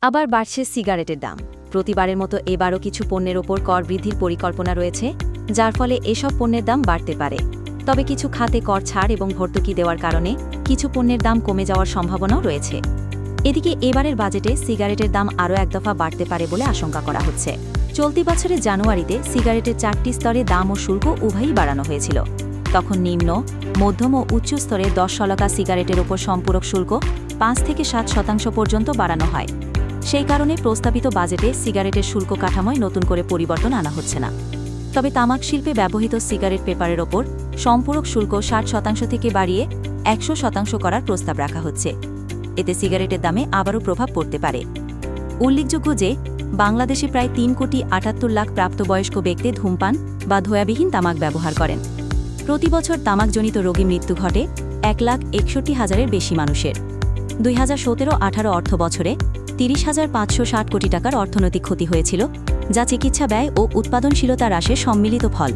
আবার বাড়ছে সিগারেটের দাম। প্রতিবারের মতো এবারও কিছু পণ্যের ওপর কর বৃদ্ধির পরিকল্পনা রয়েছে, যার ফলে এসব পণ্যের দাম বাড়তে পারে। তবে কিছু খাতে কর ছাড় এবং ভর্তুকি দেওয়ার কারণে কিছু পণ্যের দাম কমে যাওয়ার সম্ভাবনাও রয়েছে। এদিকে এবারের বাজেটে সিগারেটের দাম আরও এক দফা বাড়তে পারে বলে আশঙ্কা করা হচ্ছে। চলতি বছরের জানুয়ারিতে সিগারেটের 4টি স্তরে দাম ও শুল্ক উভয়ই বাড়ানো হয়েছিল। তখন নিম্ন, মধ্যম ও উচ্চ স্তরে 10 শলাকা সিগারেটের ওপর সম্পূরক শুল্ক 5 থেকে 7% পর্যন্ত বাড়ানো হয়। সেই কারণে প্রস্তাবিত বাজেটে সিগারেটের শুল্ক কাঠামোয় নতুন করে পরিবর্তন আনা হচ্ছে না। তবে তামাক শিল্পে ব্যবহৃত সিগারেট পেপারের ওপর সম্পূরক শুল্ক 60% থেকে বাড়িয়ে 100% করার প্রস্তাব রাখা হচ্ছে। এতে সিগারেটের দামে আবারও প্রভাব পড়তে পারে। উল্লেখযোগ্য যে বাংলাদেশে প্রায় 3,78 লাখ প্রাপ্তবয়স্ক ব্যক্তি ধূমপান বা ধোঁয়াবিহীন তামাক ব্যবহার করেন। প্রতি বছর তামাকজনিত রোগে মৃত্যু ঘটে 1,61,000-এর বেশি মানুষের। 2017-18 অর্থ বছরে 30,560 কোটি টাকার অর্থনৈতিক ক্ষতি হয়েছিল, যা চিকিৎসা ব্যয় ও উৎপাদনশীলতা হ্রাসের সম্মিলিত ফল।